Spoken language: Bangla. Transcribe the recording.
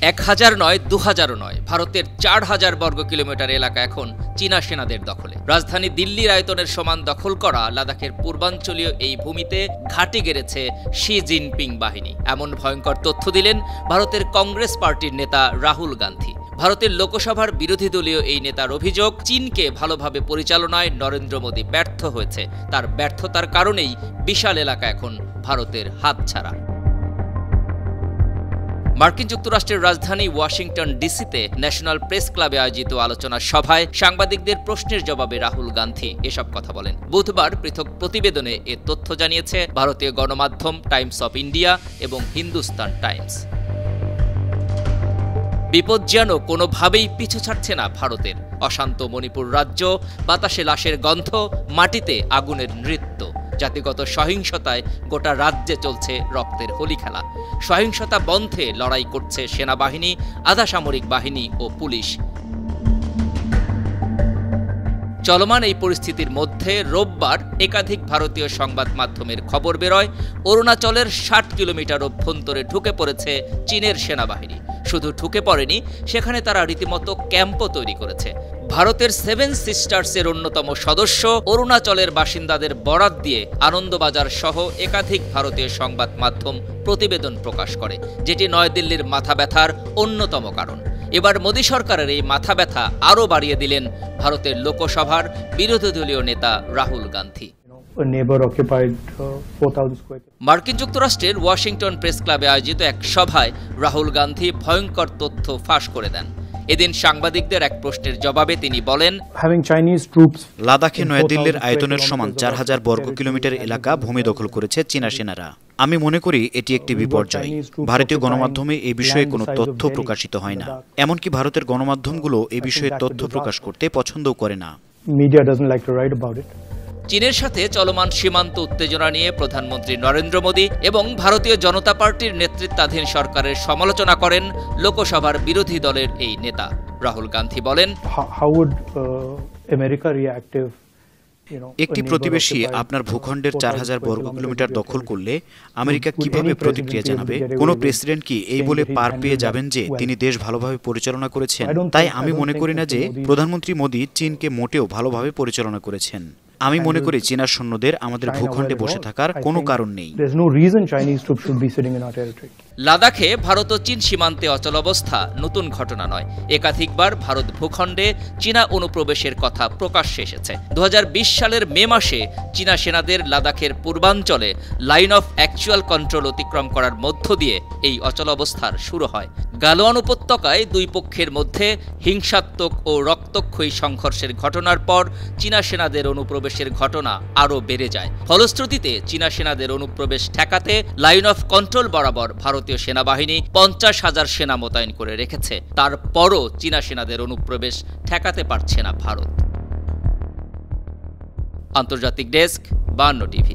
1000 নয় 2000 নয়, ভারতের 4000 বর্গ কিলোমিটার এলাকা এখন চীনা সেনাদের দখলে। রাজধানী দিল্লির আয়তনের সমান দখল করা লাদাখের পূর্বাঞ্চলীয় এই ভূমিতে ঘাঁটি গেড়েছে শি জিনপিং বাহিনী। এমন ভয়ঙ্কর তথ্য দিলেন ভারতের কংগ্রেস পার্টির নেতা রাহুল গান্ধী। ভারতের লোকসভার বিরোধী দলীয় এই নেতার অভিযোগ, চীনকে ভালোভাবে পরিচালনায় নরেন্দ্র মোদী ব্যর্থ হয়েছে। তার ব্যর্থতার কারণেই বিশাল এলাকা এখন ভারতের হাতছাড়া। মার্কিন যুক্তরাষ্ট্রের রাজধানী ওয়াশিংটন ডিসিতে ন্যাশনাল প্রেস ক্লাবে আয়োজিত আলোচনা সভায় সাংবাদিকদের প্রশ্নের জবাবে রাহুল গান্ধী এসব কথা বলেন। বুধবার পৃথক প্রতিবেদনে এ তথ্য জানিয়েছে ভারতীয় গণমাধ্যম টাইমস অফ ইন্ডিয়া এবং হিন্দুস্তান টাইমস। বিপদ যেন কোনোভাবেই পিছু ছাড়ছে না ভারতের। অশান্ত মণিপুর রাজ্য, বাতাসে লাশের গন্ধ, মাটিতে আগুনের নৃত্য। জাতিগত সহিংসতায় গোটা রাজ্যে চলছে রক্তের হোলি খেলা। সহিংসতা বন্ধে লড়াই করছে সেনাবাহিনী, আধা সামরিক বাহিনী ও পুলিশ। চলমান এই পরিস্থিতির মধ্যে রোববার একাধিক ভারতীয় সংবাদ মাধ্যমের খবর বেরোয়, অরুণাচলের 60 কিলোমিটার অভ্যন্তরে ঢুকে পড়েছে চীনের সেনাবাহিনী। শুধু ঢুকে পড়েনি, সেখানে তারা রীতিমতো ক্যাম্পও তৈরি করেছে। ভারতের 7 সিস্টার্সের অন্যতম সদস্য অরুণাচলের বাসিন্দাদের বরাত দিয়ে আনন্দবাজার সহ একাধিক ভারতীয় সংবাদ মাধ্যম প্রতিবেদন প্রকাশ করে, যেটি নয়াদিল্লির মাথা ব্যথার অন্যতম কারণ। এবার মোদী সরকারের এই মাথা ব্যথা আরও বাড়িয়ে দিলেন ভারতের লোকসভার বিরোধী দলীয় নেতা রাহুল গান্ধী। মার্কিন যুক্তরাষ্ট্রের ওয়াশিংটন প্রেস ক্লাবে আয়োজিত এক সভায় রাহুল গান্ধী ভয়ঙ্কর তথ্য ফাঁস করে দেন। এদিন সাংবাদিকদের এক প্রশ্নের জবাবে তিনি বলেন, লাদাখে নয়াদিল্লির আয়তনের সমান 4000 বর্গ কিলোমিটার এলাকা ভূমি দখল করেছে চীনা সেনারা। আমি মনে করি এটি একটি বিপর্যয়। ভারতীয় গণমাধ্যমে এ বিষয়ে কোনো তথ্য প্রকাশিত হয় না। এমনকি ভারতের গণমাধ্যমগুলো এ বিষয়ে তথ্য প্রকাশ করতে পছন্দও করে না। চীনের সাথে চলমান সীমান্ত উত্তেজনা নিয়ে প্রধানমন্ত্রী নরেন্দ্র মোদী এবং ভারতীয় জনতা পার্টির নেতৃত্বাধীন সরকারের সমালোচনা করেন লোকসভার বিরোধী দলের এই নেতা। রাহুল গান্ধী বলেন, একটি প্রতিবেশী আপনার ভূখণ্ডের 4000 বর্গ কিলোমিটার দখল করলে আমেরিকা কিভাবে প্রতিক্রিয়া জানাবে? কোনো প্রেসিডেন্ট কি এই বলে পার পেয়ে যাবেন যে তিনি দেশ ভালোভাবে পরিচালনা করেছেন? তাই আমি মনে করি না যে প্রধানমন্ত্রী মোদী চীনকে মোটেও ভালোভাবে পরিচালনা করেছেন। আমি মনে করি চীনা সৈন্যদের আমাদের ভূখণ্ডে বসে থাকার কোনো কারণ নেই। লাদাখে ভারত ও চীন সীমান্তে অচলাবস্থা নতুন ঘটনা নয়। একাধিকবার ভারত ভূখণ্ডে চীনা অনুপ্রবেশের কথা প্রকাশ্যে এসেছে। 2020 সালের মে মাসে চীনা সেনাদের লাদাখের পূর্বাঞ্চলে লাইন অফ অ্যাকচুয়াল কন্ট্রোল অতিক্রম করার মধ্য দিয়ে এই অচলাবস্থার শুরু হয়। গালোয়ান উপত্যকায় দুই পক্ষের মধ্যে হিংসাত্মক ও রক্তক্ষয়ী সংঘর্ষের ঘটনার পর চীনা সেনাদের অনুপ্রবেশের ঘটনা আরও বেড়ে যায়। ফলশ্রুতিতে চীনা সেনাদের অনুপ্রবেশ ঠেকাতে লাইন অফ কন্ট্রোল বরাবর ভারতীয় সেনাবাহিনী 50,000 সেনা মোতায়েন করে রেখেছে। তারপরও চীনা সেনাদের অনুপ্রবেশ ঠেকাতে পারছে না ভারত। আন্তর্জাতিক ডেস্ক, 52 টিভি।